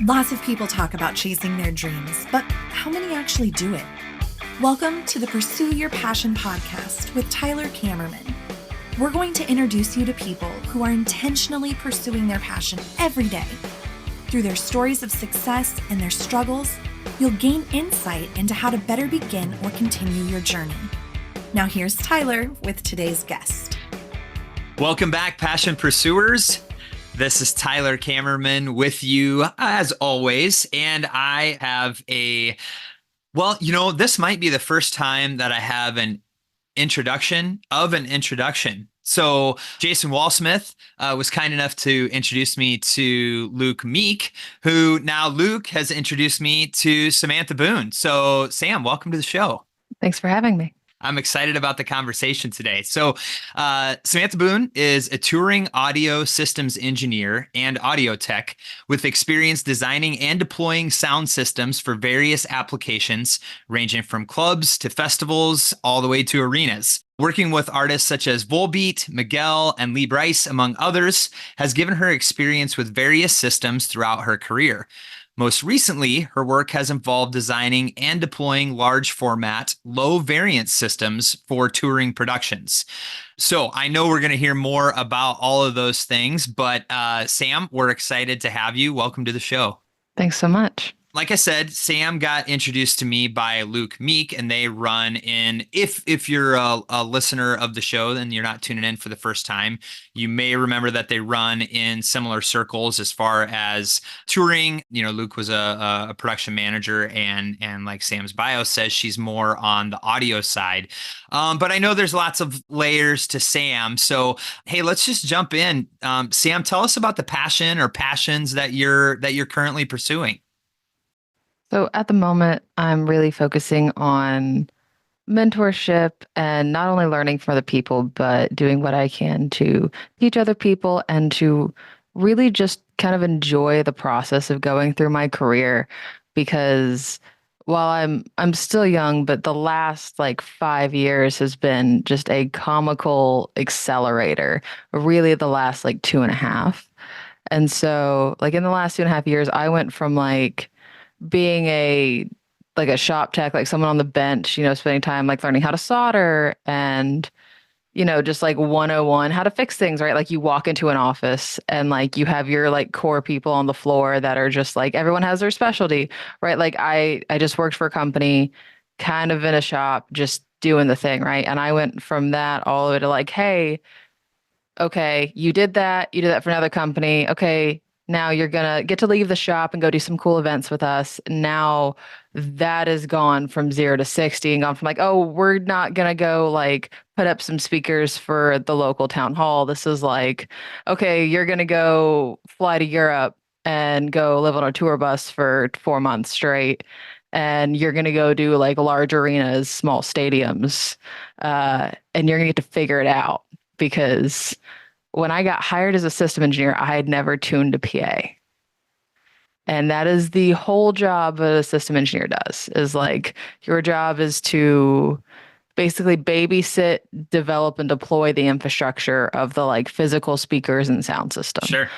Lots of people talk about chasing their dreams, but how many actually do it? Welcome to the Pursue Your Passion podcast with Tyler Kammerman. We're going to introduce you to people who are intentionally pursuing their passion every day. Through their stories of success and their struggles, you'll gain insight into how to better begin or continue your journey. Now here's Tyler with today's guest. Welcome back, Passion Pursuers. This is Tyler Kammerman with you as always, and I have this might be the first time that I have an introduction of an introduction. So Jason Walsmith was kind enough to introduce me to Luke Meek, who now Luke has introduced me to Samantha Boone. So Sam, welcome to the show. Thanks for having me. I'm excited about the conversation today. So Samantha Boone is a touring audio systems engineer and audio tech with experience designing and deploying sound systems for various applications, ranging from clubs to festivals, all the way to arenas. Working with artists such as Volbeat, Miguel, and Lee Brice, among others, has given her experience with various systems throughout her career. Most recently, her work has involved designing and deploying large format, low variance systems for touring productions. So I know we're going to hear more about all of those things, but Sam, we're excited to have you. Welcome to the show. Thanks so much. Like I said, Sam got introduced to me by Luke Meek, and they run in, if you're a listener of the show, then you're not tuning in for the first time, you may remember that they run in similar circles as far as touring. You know, Luke was a production manager, and like Sam's bio says, she's more on the audio side. But I know there's lots of layers to Sam. So, hey, let's just jump in. Sam, tell us about the passion or passions that you're currently pursuing. So at the moment, I'm really focusing on mentorship and not only learning from other people, but doing what I can to teach other people and to really just kind of enjoy the process of going through my career. Because while I'm still young, but the last 5 years has been just a comical accelerator, really the last 2.5. And so in the last 2.5 years, I went from being a shop tech, someone on the bench, spending time learning how to solder and, just 101, how to fix things, right? You walk into an office and you have your core people on the floor that are just everyone has their specialty, right? I just worked for a company kind of in a shop, just doing the thing, right? And I went from that all the way to hey, okay, you did that for another company. Okay, now you're going to get to leave the shop and go do some cool events with us. Now that is gone from 0 to 60 and gone from oh, we're not going to go put up some speakers for the local town hall. This is okay, you're going to go fly to Europe and go live on a tour bus for 4 months straight. And you're going to go do large arenas, small stadiums, and you're going to get to figure it out. Because when I got hired as a system engineer, I had never tuned a PA. And that is the whole job a system engineer does, is your job is to basically babysit, develop, and deploy the infrastructure of the physical speakers and sound system. Sure.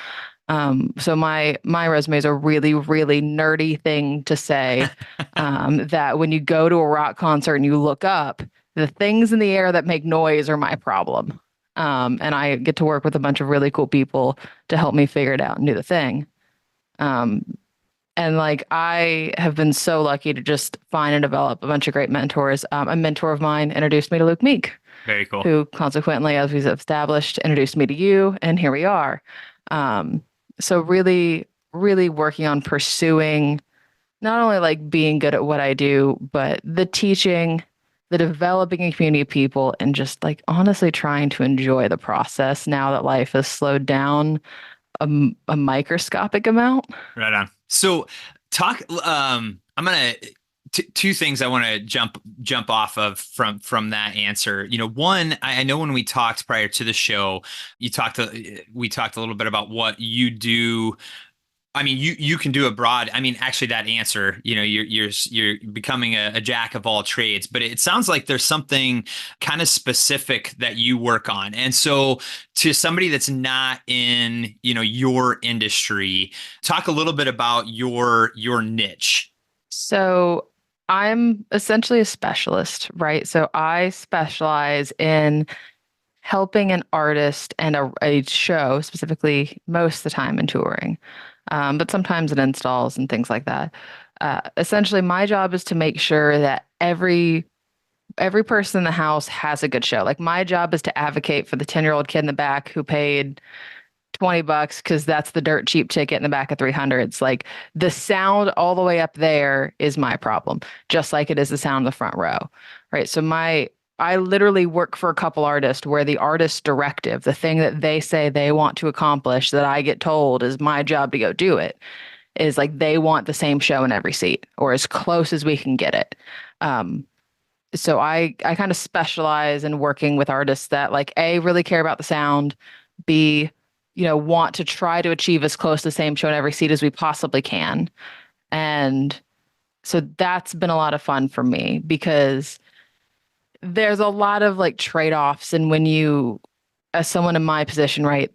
So my resume is a really, really nerdy thing to say, that when you go to a rock concert and you look up, the things in the air that make noise are my problem. And I get to work with a bunch of really cool people to help me figure it out and do the thing. And I have been so lucky to just find and develop a bunch of great mentors. A mentor of mine introduced me to Luke Meek. Very cool. Who consequently, as we've established, introduced me to you, and here we are. So really, really working on pursuing not only being good at what I do, but the teaching, the developing a community of people, and just honestly trying to enjoy the process now that life has slowed down a microscopic amount. Right on. So talk, I'm going to, two things I want to jump off of from that answer. One, I know when we talked prior to the show, we talked a little bit about what you do I mean, you can do it broad. I mean, actually, that answer, you're becoming a jack of all trades, but it sounds like there's something kind of specific that you work on. And so, to somebody that's not in, your industry, talk a little bit about your niche. So I'm essentially a specialist, right? So I specialize in helping an artist and a show, specifically most of the time in touring, but sometimes in installs and things like that. Essentially, my job is to make sure that every person in the house has a good show. Like my job is to advocate for the 10-year-old kid in the back who paid $20 because that's the dirt cheap ticket in the back of 300s. Like the sound all the way up there is my problem, just like it is the sound in the front row, right? So I literally work for a couple artists where the artist directive, the thing that they say they want to accomplish that I get told is my job to go do it, is like they want the same show in every seat or as close as we can get it. So I kind of specialize in working with artists that like A, really care about the sound, B, want to try to achieve as close to the same show in every seat as we possibly can. And so that's been a lot of fun for me because there's a lot of like trade-offs. And when you, as someone in my position, right,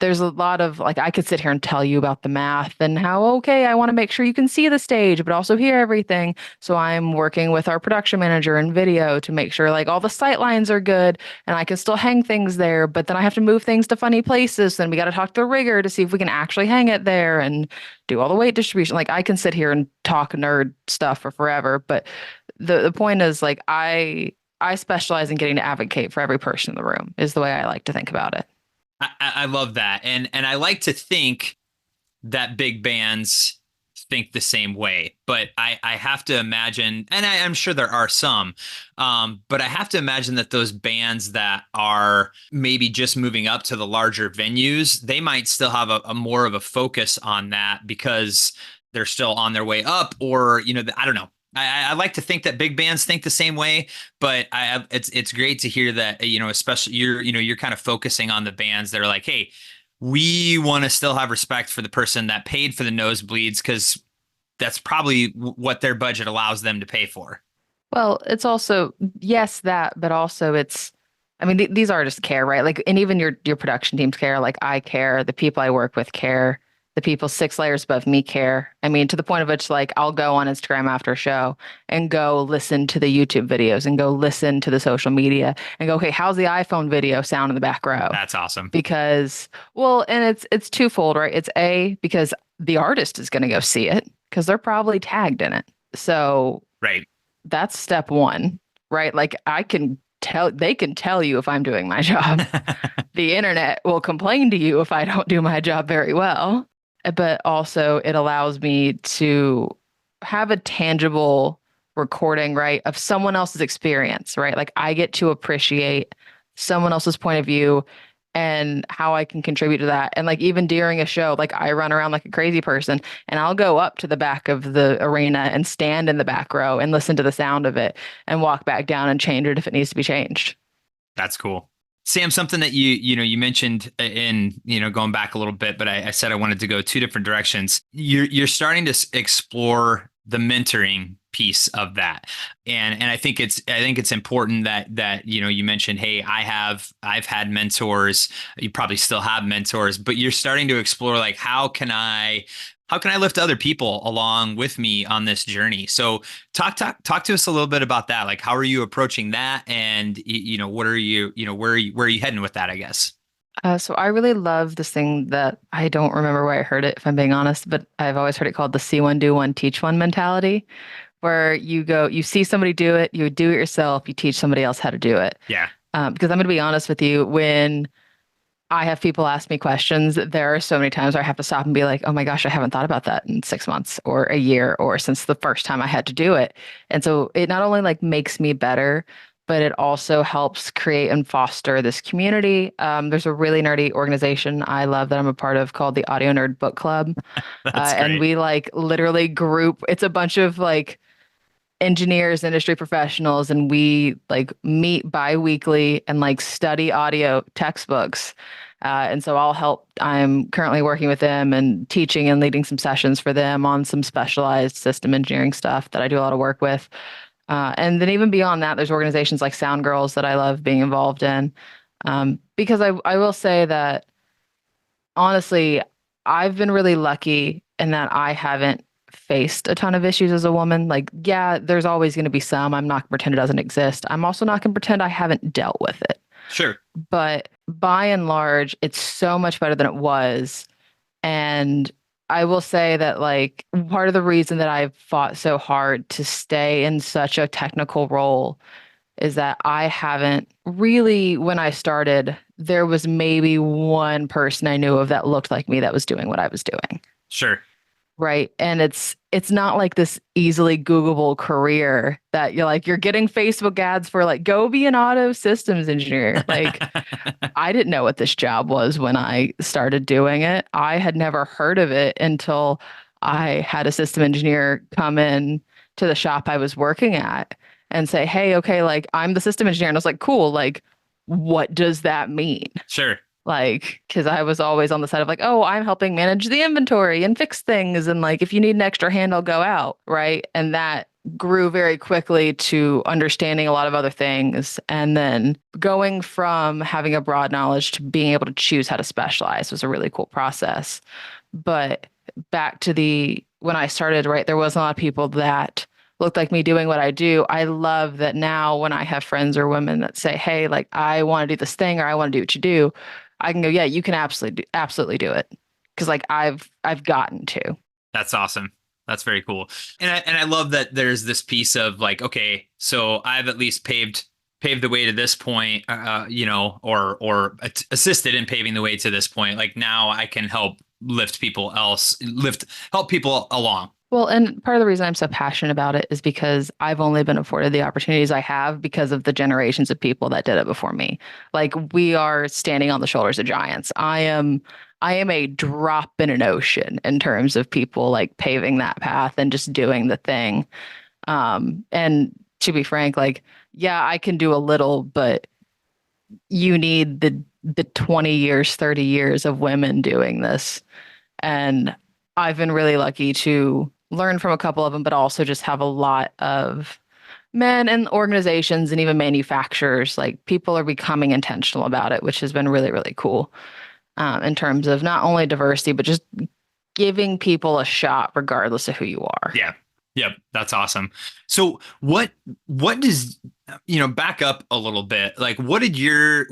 there's a lot of like, I could sit here and tell you about the math and how, okay, I want to make sure you can see the stage, but also hear everything. So I'm working with our production manager in video to make sure like all the sight lines are good and I can still hang things there, but then I have to move things to funny places. Then we got to talk to the rigger to see if we can actually hang it there and do all the weight distribution. Like I can sit here and talk nerd stuff for forever, but the point is like, I specialize in getting to advocate for every person in the room is the way I like to think about it. I love that. And I like to think that big bands think the same way, but I have to imagine, and I'm sure there are some, but I have to imagine that those bands that are maybe just moving up to the larger venues, they might still have a more of a focus on that because they're still on their way up, or, I don't know. I like to think that big bands think the same way, but it's great to hear that, especially you're kind of focusing on the bands that are like, hey, we want to still have respect for the person that paid for the nosebleeds because that's probably what their budget allows them to pay for. Well, it's also, yes, that, but also I mean, these artists care, right? Like, and even your production teams care. Like, I care. The people I work with care. The people 6 layers above me care. I mean, to the point of which, like, I'll go on Instagram after a show and go listen to the YouTube videos and go listen to the social media and go, okay, how's the iPhone video sound in the back row? That's awesome. Because, well, and it's twofold, right? It's A, because the artist is going to go see it because they're probably tagged in it. So, right. That's step one, right? Like, they can tell you if I'm doing my job. The internet will complain to you if I don't do my job very well. But also it allows me to have a tangible recording, right, of someone else's experience, right? Like I get to appreciate someone else's point of view and how I can contribute to that. And like even during a show, like I run around like a crazy person and I'll go up to the back of the arena and stand in the back row and listen to the sound of it and walk back down and change it if it needs to be changed. That's cool. Sam, something that you mentioned in, going back a little bit, but I said I wanted to go two different directions. You're starting to explore the mentoring piece of that. And I think it's important that you mentioned, hey, I've had mentors, you probably still have mentors, but you're starting to explore like how can I lift other people along with me on this journey? So talk to us a little bit about that. Like, how are you approaching that? And, what are you, where are you heading with that, I guess? So I really love this thing that I don't remember where I heard it, if I'm being honest, but I've always heard it called the see one, do one, teach one mentality, where you see somebody do it, you do it yourself, you teach somebody else how to do it. Yeah. Because I'm going to be honest with you, when I have people ask me questions, there are so many times where I have to stop and be like, oh my gosh, I haven't thought about that in 6 months or a year or since the first time I had to do it. And so it not only like makes me better, but it also helps create and foster this community. There's a really nerdy organization I love that I'm a part of called the Audio Nerd Book Club. That's great. And we like literally group, it's a bunch of like engineers, industry professionals, and we like meet bi-weekly and like study audio textbooks. And so I'm currently working with them and teaching and leading some sessions for them on some specialized system engineering stuff that I do a lot of work with. And then even beyond that, there's organizations like Sound Girls that I love being involved in. Because I will say that honestly, I've been really lucky in that I haven't faced a ton of issues as a woman. Like, yeah, there's always going to be some. I'm not going to pretend it doesn't exist. I'm also not going to pretend I haven't dealt with it. Sure. But by and large, it's so much better than it was. And I will say that, like, part of the reason that I've fought so hard to stay in such a technical role is that I haven't really, when I started, there was maybe one person I knew of that looked like me that was doing what I was doing. Sure. Right. And it's not like this easily Googleable career that you're getting Facebook ads for like, go be an auto systems engineer. Like, I didn't know what this job was when I started doing it. I had never heard of it until I had a system engineer come in to the shop I was working at and say, hey, okay, like I'm the system engineer. And I was like, cool, like, what does that mean? Sure. Like, because I was always on the side of like, oh, I'm helping manage the inventory and fix things. And like, if you need an extra hand, I'll go out. Right. And that grew very quickly to understanding a lot of other things. And then going from having a broad knowledge to being able to choose how to specialize was a really cool process. But back to when I started, right, there wasn't a lot of people that looked like me doing what I do. I love that now when I have friends or women that say, hey, like, I want to do this thing or I want to do what you do, I can go, yeah, you can absolutely do it. Cause like I've gotten to. That's awesome. That's very cool. And I love that there's this piece of like, okay, so I've at least paved the way to this point, or assisted in paving the way to this point. Like now I can help help people along. Well, and part of the reason I'm so passionate about it is because I've only been afforded the opportunities I have because of the generations of people that did it before me. Like we are standing on the shoulders of giants. I am a drop in an ocean in terms of people like paving that path and just doing the thing. And to be frank, like, yeah, I can do a little, but you need the 20 years, 30 years of women doing this. And I've been really lucky to learn from a couple of them, but also just have a lot of men and organizations and even manufacturers. Like people are becoming intentional about it, which has been really, really cool in terms of not only diversity, but just giving people a shot regardless of who you are. Yeah. Yep. That's awesome. So what does, back up a little bit, like what did your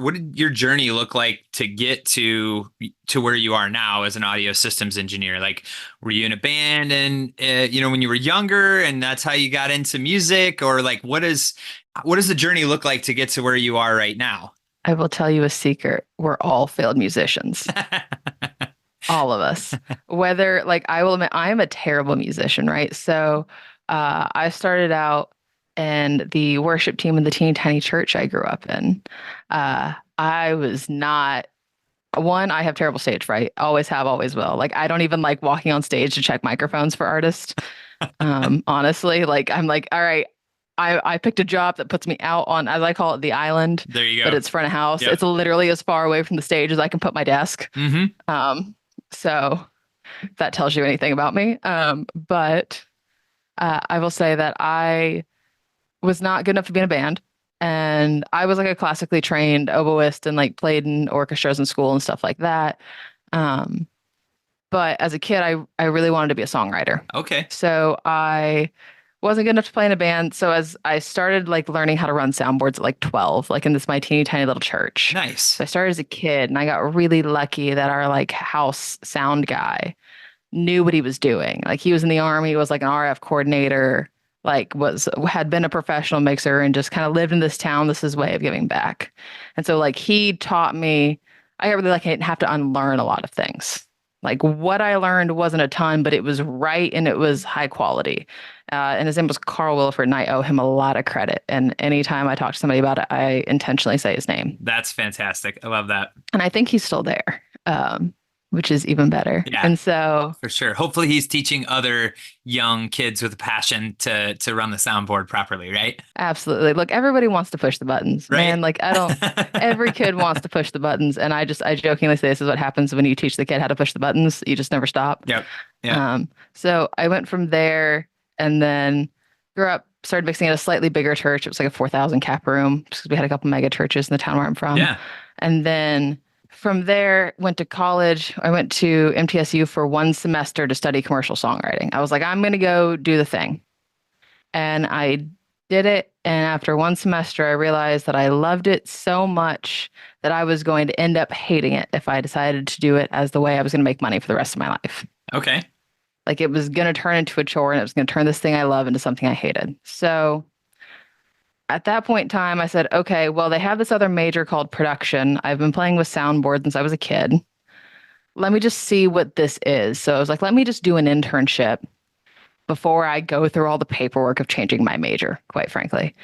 journey look like to get to where you are now as an audio systems engineer? Like, were you in a band and, when you were younger and that's how you got into music, or like, what does the journey look like to get to where you are right now? I will tell you a secret. We're all failed musicians. All of us. Whether like I will admit I am a terrible musician, right? So I started out in the worship team in the teeny tiny church I grew up in. I was not I have terrible stage fright. Always have, always will. Like I don't even like walking on stage to check microphones for artists. Honestly, like I'm like, all right, I picked a job that puts me out on, as I call it, the island. There you go. But it's front of house. Yep. It's literally as far away from the stage as I can put my desk. Mm-hmm. So if that tells you anything about me. But I will say that I was not good enough to be in a band. And I was like a classically trained oboist and like played in orchestras in school and stuff like that. But as a kid, I really wanted to be a songwriter. Okay. So I wasn't good enough to play in a band. So as I started like learning how to run soundboards at like 12, like in my teeny tiny little church. Nice. So I started as a kid and I got really lucky that our like house sound guy knew what he was doing. Like he was in the Army, he was like an RF coordinator, like had been a professional mixer and just kind of lived in this town. This is his way of giving back. And so like he taught me, I got really lucky. I didn't have to unlearn a lot of things. Like what I learned wasn't a ton, but it was right and it was high quality. And his name was Carl Williford, and I owe him a lot of credit. And anytime I talk to somebody about it, I intentionally say his name. That's fantastic. I love that. And I think he's still there. which is even better. Yeah. And so For sure. Hopefully he's teaching other young kids with a passion to run the soundboard properly, right? absolutely. Look, everybody wants to push the buttons, Right. man. Like every kid wants to push the buttons. And I jokingly say this is what happens when you teach the kid how to push the buttons. You just never stop. Yep. Yep. So I went from there and then grew up, started mixing at a slightly bigger church. It was like a 4,000 cap room because we had a couple mega churches in the town where I'm from. Yeah. And then from there, went to college. I went to MTSU for 1 semester to study commercial songwriting. I was like, I'm going to go do the thing. And I did it. And after 1 semester, I realized that I loved it so much that I was going to end up hating it if I decided to do it as the way I was going to make money for the rest of my life. Okay. Like it was going to turn into a chore and it was going to turn this thing I love into something I hated. So at that point in time, I said, okay, well, they have this other major called production. I've been playing with soundboard since I was a kid. Let me just see what this is. So I was like, let me just do an internship before I go through all the paperwork of changing my major, quite frankly.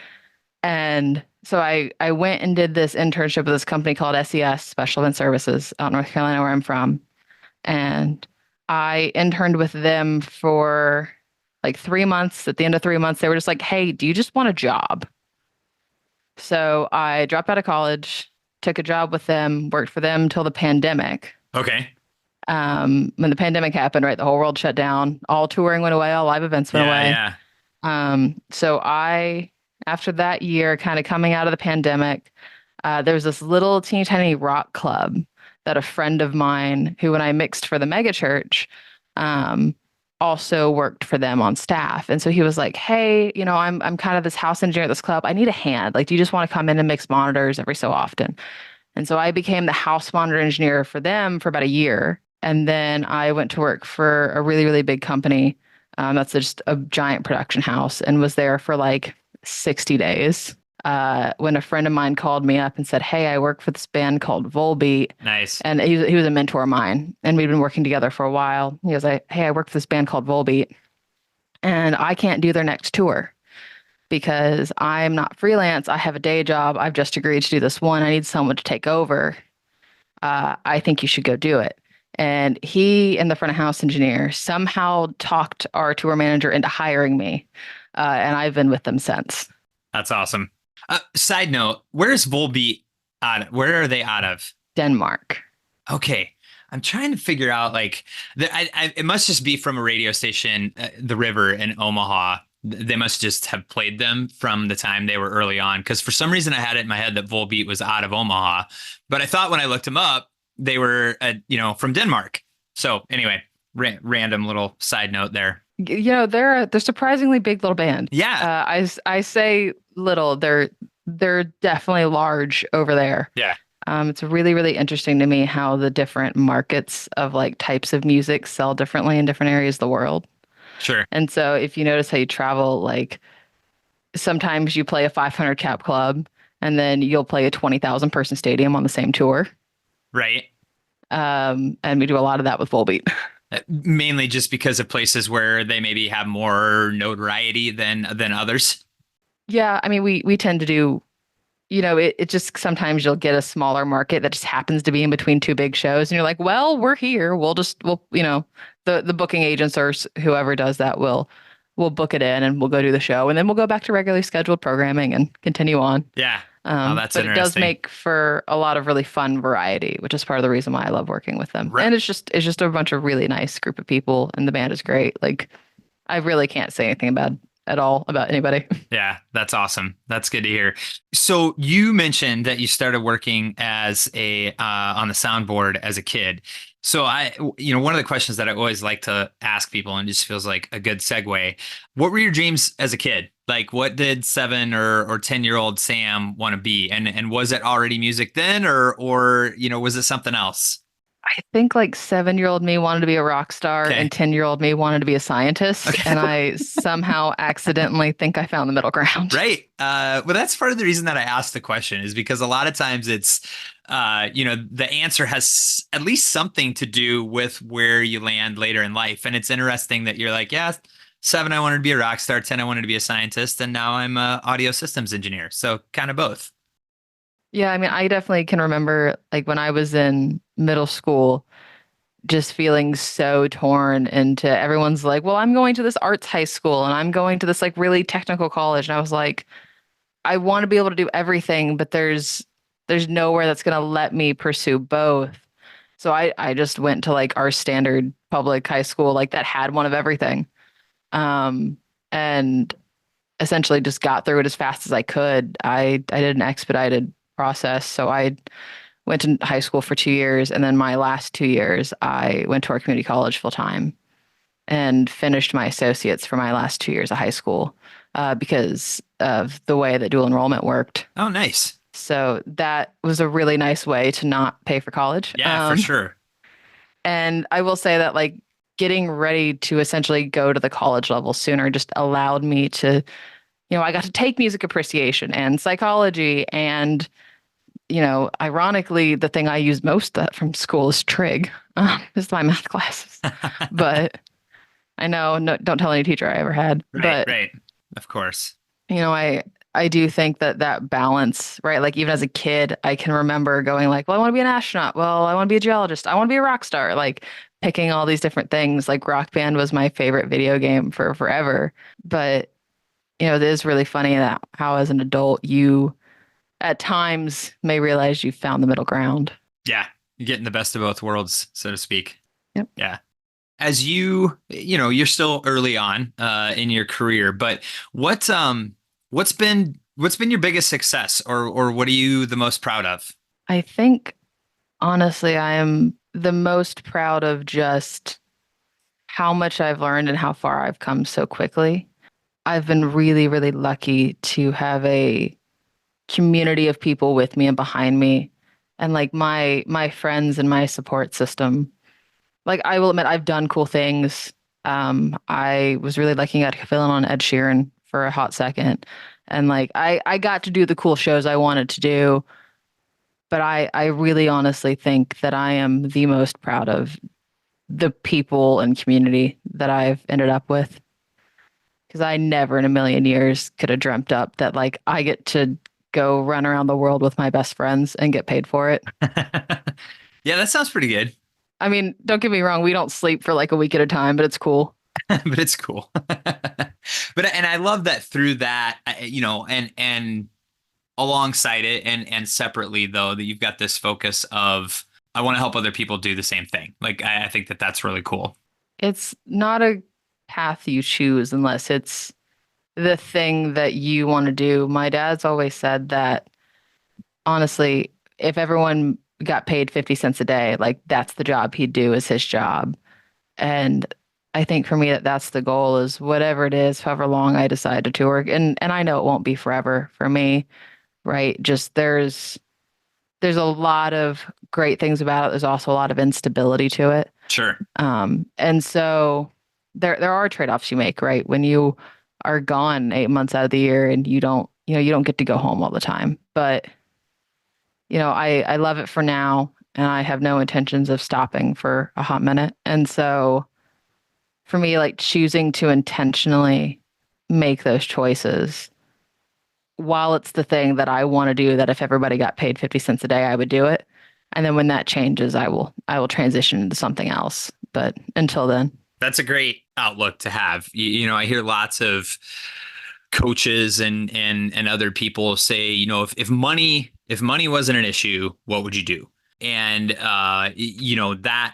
And so I went and did this internship with this company called SES, Special Event Services, out in North Carolina, where I'm from. And I interned with them for like 3 months. At the end of 3 months, they were just like, hey, do you just want a job? So I dropped out of college, took a job with them, worked for them till the pandemic. Okay. When the pandemic happened, right, the whole world shut down. All touring went away, all live events went away. Yeah. So after that year, kind of coming out of the pandemic, there was this little teeny tiny rock club that a friend of mine, who when I mixed for the mega church, also worked for them on staff. And so he was like, hey, I'm kind of this house engineer at this club. I need a hand. Like, do you just want to come in and mix monitors every so often? And so I became the house monitor engineer for them for about a year. And then I went to work for a really, really big company. That's just a giant production house, and was there for like 60 days. When a friend of mine called me up and said, hey, I work for this band called Volbeat. Nice. And he was a mentor of mine, and we'd been working together for a while. He was like, hey, I work for this band called Volbeat, and I can't do their next tour because I'm not freelance. I have a day job. I've just agreed to do this one. I need someone to take over. I think you should go do it. And he and the front of house engineer somehow talked our tour manager into hiring me. And I've been with them since. That's awesome. Side note, where's Volbeat where are they out of? Denmark. Okay. I'm trying to figure out like it must just be from a radio station, The River in Omaha. They must just have played them from the time they were early on. Because for some reason I had it in my head that Volbeat was out of Omaha, but I thought when I looked them up, they were, from Denmark. So anyway, random little side note there. They're surprisingly big little band. Yeah. I say little. They're definitely large over there. Yeah. It's really, really interesting to me how the different markets of like types of music sell differently in different areas of the world. Sure. And so if you notice how you travel, like sometimes you play a 500 cap club and then you'll play a 20,000 person stadium on the same tour. Right. And we do a lot of that with Volbeat. Mainly just because of places where they maybe have more notoriety than others. Yeah, I mean, we tend to do, it just sometimes you'll get a smaller market that just happens to be in between two big shows, and you're like, well, we're here. The booking agents or whoever does that will book it in, and we'll go do the show, and then we'll go back to regularly scheduled programming and continue on. Yeah. That's but interesting. It does make for a lot of really fun variety, which is part of the reason why I love working with them. Right. And it's just a bunch of really nice group of people, and the band is great. Like, I really can't say anything bad at all about anybody. Yeah, that's awesome. That's good to hear. So you mentioned that you started working as on the soundboard as a kid. So one of the questions that I always like to ask people, and just feels like a good segue. What were your dreams as a kid? Like, what did 7 or 10-year-old Sam want to be? And was it already music then, or was it something else? I think like 7-year-old me wanted to be a rock star, Okay. and 10-year-old me wanted to be a scientist. Okay. And I somehow accidentally think I found the middle ground. Right. Well, that's part of the reason that I asked the question, is because a lot of times it's, the answer has at least something to do with where you land later in life. And it's interesting that you're like, yeah, 7, I wanted to be a rock star. 10, I wanted to be a scientist. And now I'm a audio systems engineer. So kind of both. Yeah, I mean, I definitely can remember like when I was in middle school, just feeling so torn into everyone's like, well, I'm going to this arts high school and I'm going to this like really technical college. And I was like, I want to be able to do everything, but there's nowhere that's going to let me pursue both. So I just went to like our standard public high school, like that had one of everything. Um, and essentially just got through it as fast as I could. I did an expedited process. So I went to high school for 2 years, and then my last 2 years, I went to our community college full time and finished my associates for my last 2 years of high school because of the way that dual enrollment worked. Oh, nice. So that was a really nice way to not pay for college. Yeah, for sure. And I will say that like getting ready to essentially go to the college level sooner just allowed me to, I got to take music appreciation and psychology and, ironically, the thing I use most that from school is trig. Is my math classes. But I know, no, don't tell any teacher I ever had. Right. Of course. I do think that balance, right? Like even as a kid, I can remember going like, well, I want to be an astronaut. Well, I want to be a geologist. I want to be a rock star. Like picking all these different things. Like Rock Band was my favorite video game for forever. But, it is really funny that how as an adult you at times may realize you found the middle ground. Yeah. You're getting the best of both worlds, so to speak. Yep. Yeah. As you're still early on in your career, but what's been your biggest success or what are you the most proud of? I think honestly, I am the most proud of just how much I've learned and how far I've come so quickly. I've been really, really lucky to have a community of people with me and behind me, and like my friends and my support system. Like I will admit, I've done cool things. I was really lucky I got to fill in on Ed Sheeran for a hot second, and like I got to do the cool shows I wanted to do. But I really honestly think that I am the most proud of the people and community that I've ended up with. Because I never in a million years could have dreamt up that like I get to go run around the world with my best friends and get paid for it. Yeah, that sounds pretty good. I mean, don't get me wrong, we don't sleep for like a week at a time, but it's cool. But it's cool. And I love that through that, and alongside it and separately though, that you've got this focus of, I want to help other people do the same thing. Like, I think that that's really cool. It's not a path you choose unless it's the thing that you want to do. My dad's always said that honestly, if everyone got paid 50 cents a day, like that's the job he'd do is his job. And I think for me that's the goal is whatever it is, however long I decide to tour. And I know it won't be forever for me, right? Just there's a lot of great things about it. There's also a lot of instability to it. Sure. And so there are trade-offs you make, right? When you are gone 8 months out of the year and you don't get to go home all the time. But, I love it for now and I have no intentions of stopping for a hot minute. And so for me, like choosing to intentionally make those choices while it's the thing that I want to do, that if everybody got paid 50 cents a day, I would do it. And then when that changes, I will transition into something else. But until then. That's a great outlook to have. I hear lots of coaches and other people say, if money wasn't an issue, what would you do? And that,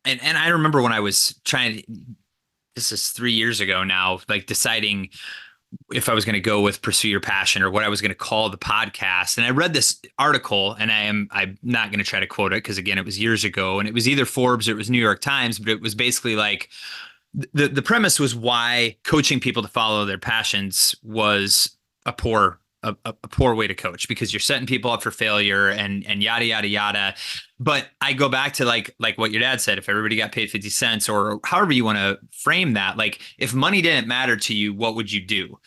and I remember when I was this is 3 years ago now, like deciding if I was going to go with Pursue Your Passion or what I was going to call the podcast. And I read this article, and I'm not going to try to quote it because again, it was years ago, and it was either Forbes or it was New York Times, but it was basically like the premise was why coaching people to follow their passions was a poor way to coach, because you're setting people up for failure and yada, yada, yada. But I go back to like what your dad said, if everybody got paid 50 cents or however you want to frame that, like if money didn't matter to you, what would you do?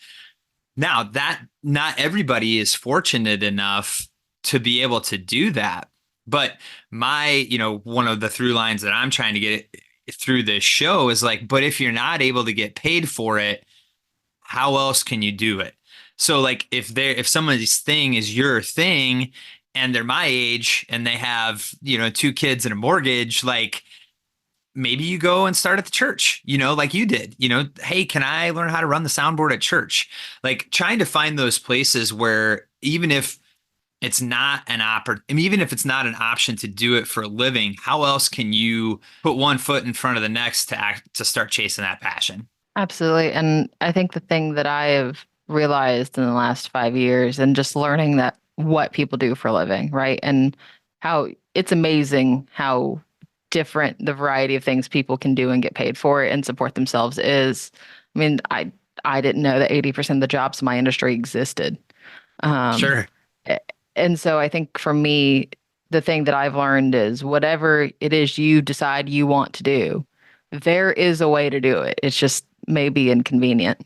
Now that not everybody is fortunate enough to be able to do that. But one of the through lines that I'm trying to get through this show is like, but if you're not able to get paid for it, how else can you do it? So like if somebody's thing is your thing and they're my age and they have, 2 kids and a mortgage, like maybe you go and start at the church, like you did, hey, can I learn how to run the soundboard at church? Like trying to find those places where even if it's not even if it's not an option to do it for a living, how else can you put one foot in front of the next to start chasing that passion? Absolutely. And I think the thing that I have realized in the last 5 years and just learning that what people do for a living, right? And how it's amazing how different the variety of things people can do and get paid for it and support themselves is. I mean, I didn't know that 80% of the jobs in my industry existed. Um, Sure. and so I think for me, the thing that I've learned is whatever it is you decide you want to do, there is a way to do it. It's just maybe inconvenient.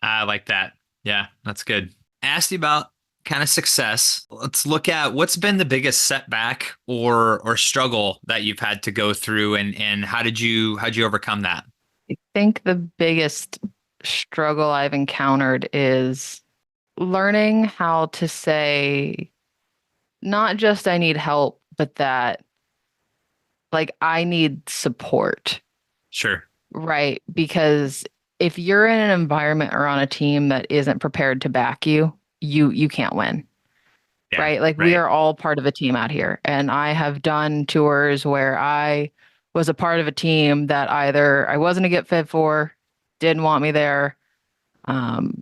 I like that. Yeah, that's good. Asked you about kind of success. Let's look at what's been the biggest setback or struggle that you've had to go through, and how'd you overcome that? I think the biggest struggle I've encountered is learning how to say, not just I need help, but that like I need support, Sure. right? Because if you're in an environment or on a team that isn't prepared to back you, you can't win. Yeah. Right? Like we Right. are all part of a team out here. And I have done tours where I was a part of a team that either I wasn't a get fit for, didn't want me there.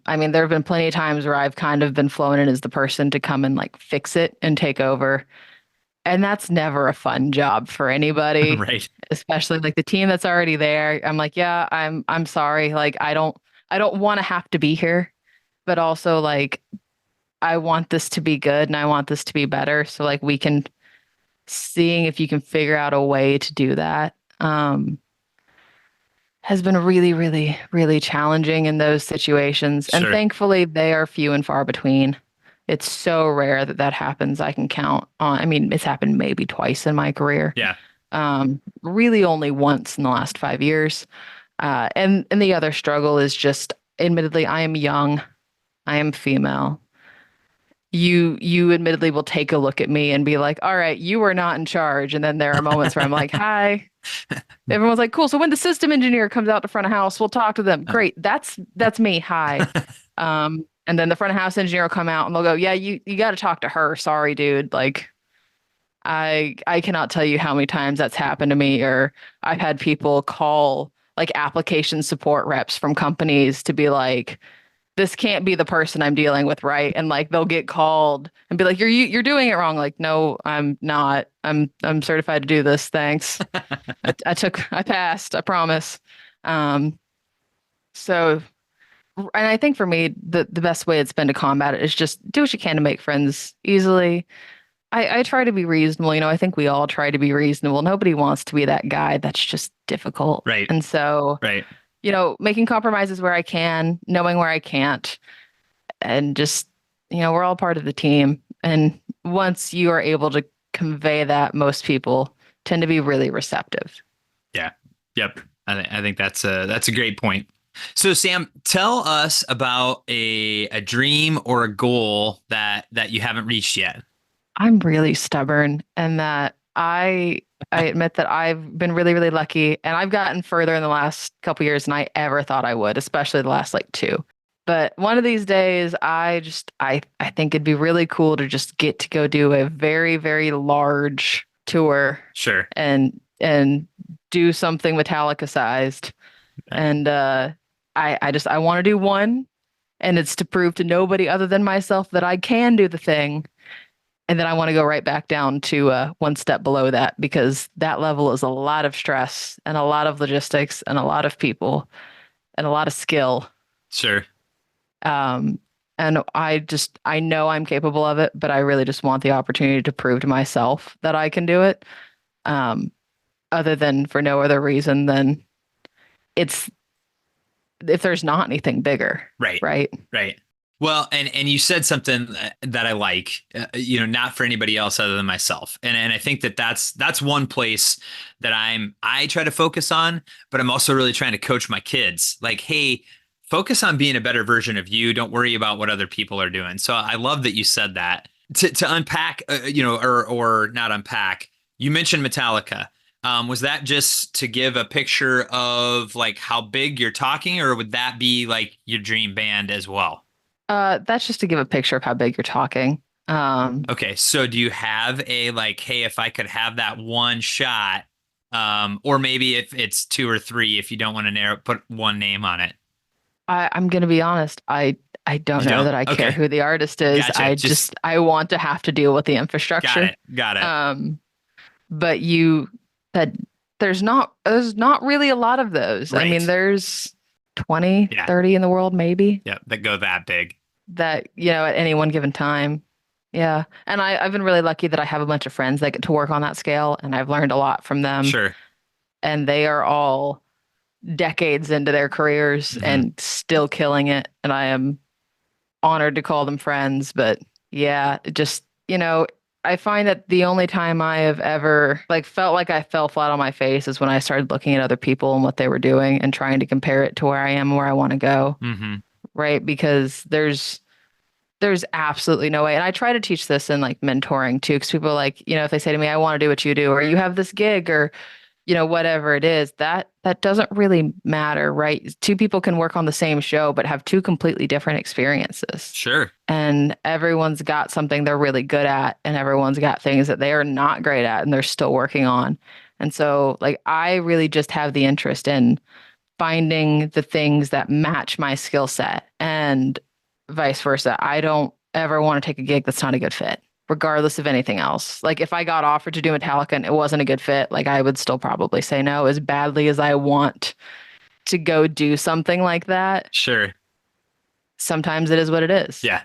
I mean, there have been plenty of times where I've kind of been flown in as the person to come and like fix it and take over. And that's never a fun job for anybody, Right. especially like the team that's already there. I'm like, yeah, I'm sorry. Like I don't want to have to be here, but also like I want this to be good and I want this to be better. So like we can seeing if you can figure out a way to do that has been really, really, really challenging in those situations. And Sure. thankfully they are few and far between. It's so rare that that happens. I can count on, I mean, it's happened maybe twice in my career. Yeah. Really only once in the last 5 years. And the other struggle is just admittedly, I am young. I am female. You admittedly will take a look at me and be like, all right, you are not in charge. And then there are moments where I'm like, hi. Everyone's like, cool. So when the system engineer comes out to front of house, we'll talk to them. Great. That's me. Hi. And then the front of house engineer will come out and they'll go, yeah, you got to talk to her. Sorry, dude. Like I cannot tell you how many times that's happened to me, or I've had people call like application support reps from companies to be like, this can't be the person I'm dealing with, right? And like they'll get called and be like, you're doing it wrong. Like, no, I'm not. I'm certified to do this. Thanks. I passed. I promise. Um, so, and I think for me, the best way it's been to combat it is just do what you can to make friends easily. I try to be reasonable. I think we all try to be reasonable. Nobody wants to be that guy that's just difficult. Right. And so, Right. making compromises where I can, knowing where I can't, and just, we're all part of the team. And once you are able to convey that, most people tend to be really receptive. Yeah. Yep. I think that's a great point. So Sam, tell us about a dream or a goal that you haven't reached yet. I'm really stubborn, and that I admit that I've been really, really lucky, and I've gotten further in the last couple years than I ever thought I would, especially the last like two. But one of these days, I think it'd be really cool to just get to go do a very, very large tour. Sure. And do something Metallica sized. And I want to do one, and it's to prove to nobody other than myself that I can do the thing. And then I want to go right back down to one step below that, because that level is a lot of stress and a lot of logistics and a lot of people and a lot of skill. Sure. And I know I'm capable of it, but I really just want the opportunity to prove to myself that I can do it. Other than for no other reason than it's if there's not anything bigger. Right. Right. Right. Well, and you said something that I like, not for anybody else other than myself. And I think that's one place that I try to focus on, but I'm also really trying to coach my kids. Like, hey, focus on being a better version of you. Don't worry about what other people are doing. So I love that you said that. To unpack, or not unpack, you mentioned Metallica. Was that just to give a picture of like how big you're talking, or would that be like your dream band as well? That's just to give a picture of how big you're talking. Okay, so do you have a like, hey, if I could have that one shot, or maybe if it's two or three, if you don't want to narrow, put one name on it. I'm gonna be honest. I don't You know don't? that I care Okay, who the artist is. gotcha. I want to have to deal with the Got infrastructure. it. Got it. Um, but you that there's not really a lot of those. I mean, Right. there's 20, Yeah. 30 in the world maybe Yeah. That go that big. that, at any one given time. Yeah. And I've been really lucky that I have a bunch of friends that get to work on that scale, and I've learned a lot from them. Sure. And they are all decades into their careers Hmm. and still killing it. And I am honored to call them friends. But yeah, I find that the only time I have ever like felt like I fell flat on my face is when I started looking at other people and what they were doing and trying to compare it to where I am and where I want to go. Hmm. Right. Because there's absolutely no way. And I try to teach this in like mentoring too, because people are like, if they say to me, I want to do what you do, or you have this gig, or whatever it is, that doesn't really matter, right? Two people can work on the same show, but have two completely different experiences. Sure. And everyone's got something they're really good at, and everyone's got things that they are not great at and they're still working on. And so, like, I really just have the interest in finding the things that match my skill set and vice versa. I don't ever want to take a gig that's not a good fit, regardless of anything else. Like if I got offered to do Metallica and it wasn't a good fit, like I would still probably say no, as badly as I want to go do something like that. Sure. Sometimes it is what it is. Yeah.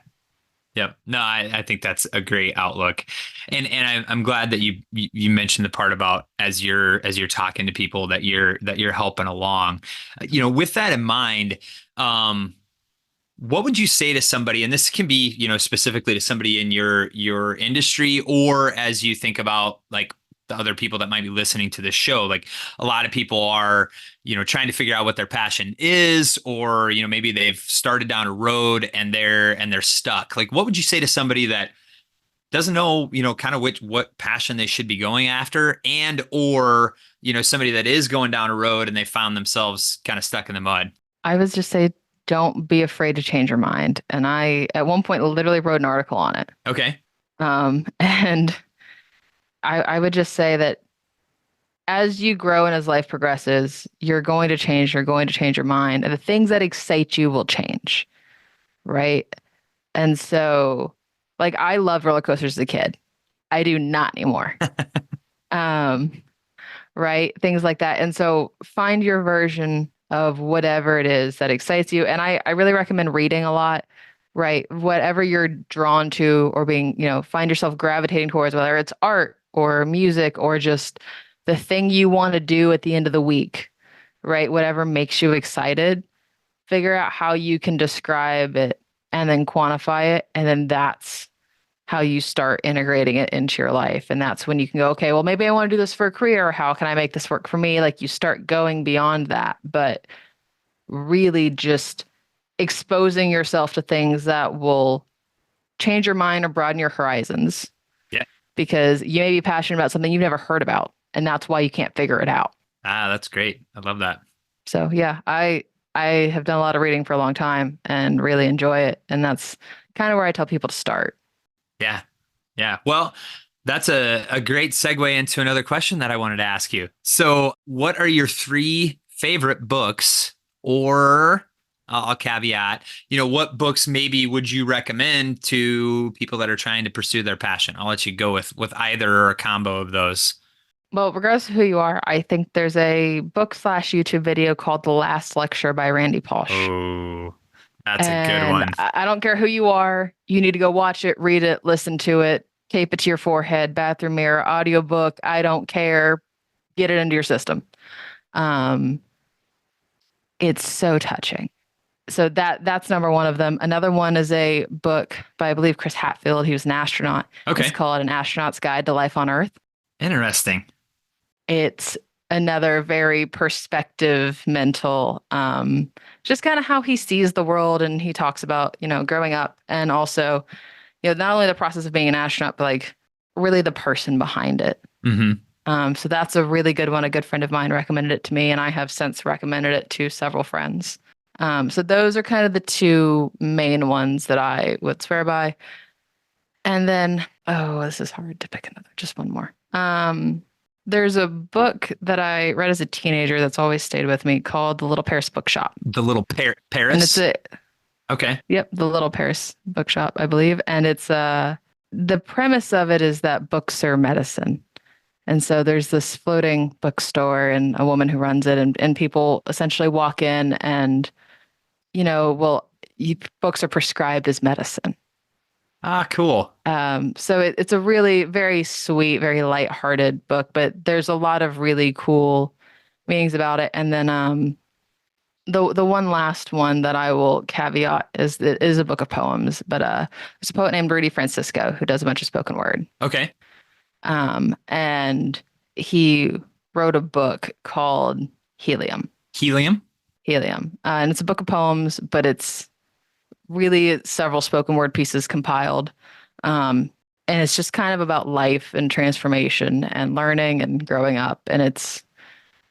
Yep. No, I think that's a great outlook, and I'm glad that you mentioned the part about as you're talking to people that you're helping along. With that in mind, what would you say to somebody, and this can be, specifically to somebody in your industry, or as you think about like the other people that might be listening to this show, like a lot of people are, trying to figure out what their passion is, or, maybe they've started down a road and they're stuck. Like, what would you say to somebody that doesn't know, kind of what passion they should be going after, and, or, somebody that is going down a road and they found themselves kind of stuck in the mud? I would just say, don't be afraid to change your mind. And I, at one point, literally wrote an article on it. Okay. And I would just say that as you grow and as life progresses, you're going to change, you're going to change your mind, and the things that excite you will change, right? And so, like, I loved roller coasters as a kid. I do not anymore. Um, right? Things like that. And so find your version of whatever it is that excites you. And I really recommend reading a lot, right? Whatever you're drawn to or being, find yourself gravitating towards, whether it's art or music or just the thing you want to do at the end of the week, right? Whatever makes you excited, figure out how you can describe it and then quantify it. And then that's how you start integrating it into your life. And that's when you can go, okay, well, maybe I want to do this for a career. Or how can I make this work for me? Like you start going beyond that, but really just exposing yourself to things that will change your mind or broaden your horizons. Yeah. Because you may be passionate about something you've never heard about, and that's why you can't figure it out. That's great. I love that. So yeah, I have done a lot of reading for a long time and really enjoy it. And that's kind of where I tell people to start. Yeah. Yeah. Well, that's a great segue into another question that I wanted to ask you. So, what are your three favorite books, or I'll caveat, what books maybe would you recommend to people that are trying to pursue their passion? I'll let you go with either or a combo of those. Well, regardless of who you are, I think there's a book/YouTube video called The Last Lecture by Randy Pausch. Oh, that's a good And one. I don't care who you are, you need to go watch it, read it, listen to it, tape it to your forehead, bathroom mirror, audiobook. I don't care. Get it into your system. It's so touching. So that's number one of them. Another one is a book by, I believe, Chris Hadfield. He was an astronaut. Okay. It's called An Astronaut's Guide to Life on Earth. Interesting. It's another very perspective mental, just kind of how he sees the world. And he talks about, growing up and also, not only the process of being an astronaut, but like really the person behind it. Mm-hmm. So that's a really good one. A good friend of mine recommended it to me, and I have since recommended it to several friends. So those are kind of the two main ones that I would swear by. And then, oh, this is hard to pick another, just one more. There's a book that I read as a teenager that's always stayed with me called The Little Paris Bookshop. The Little Paris? And it's okay. Yep, The Little Paris Bookshop, I believe. And it's the premise of it is that books are medicine. And so there's this floating bookstore and a woman who runs it, and people essentially walk in and, books are prescribed as medicine. Ah, cool. So it's a really very sweet, very lighthearted book, but there's a lot of really cool meanings about it. And then the one last one that I will caveat is it is a book of poems, but there's a poet named Rudy Francisco who does a bunch of spoken word. Okay. And he wrote a book called Helium. Helium? Helium. And it's a book of poems, but it's really several spoken word pieces compiled. And it's just kind of about life and transformation and learning and growing up. And it's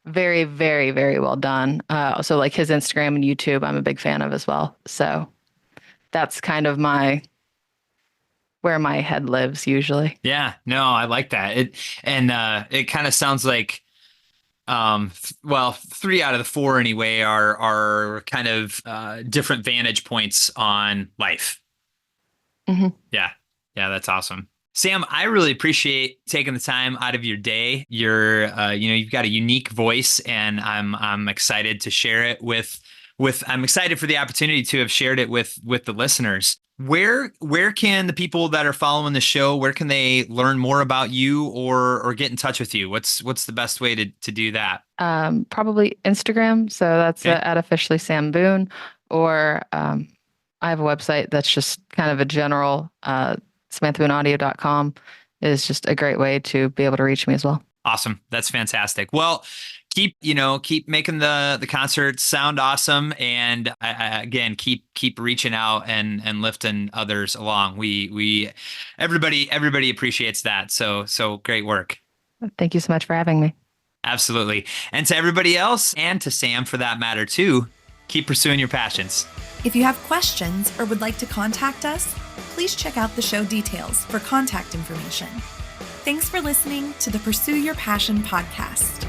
very, very, very well done. So like his Instagram and YouTube, I'm a big fan of as well. So that's kind of where my head lives usually. Yeah, no, I like that. It kind of sounds like, 3 out of the 4 anyway are kind of different vantage points on life. Mm-hmm. Yeah, that's awesome. Sam, I really appreciate taking the time out of your day. You've got a unique voice, and I'm excited to share it with. I'm excited for the opportunity to have shared it with the listeners. Where can the people that are following the show, where can they learn more about you or get in touch with you? What's the best way to do that? Probably Instagram. So that's Okay. at officially Sam Boone, or I have a website that's just kind of a general SamanthaBooneAudio.com is just a great way to be able to reach me as well. Awesome. That's fantastic. Well, keep making the concerts sound awesome. And again, keep reaching out and lifting others along. Everybody appreciates that. So great work. Thank you so much for having me. Absolutely. And to everybody else, and to Sam for that matter too, keep pursuing your passions. If you have questions or would like to contact us, please check out the show details for contact information. Thanks for listening to the Pursue Your Passion podcast.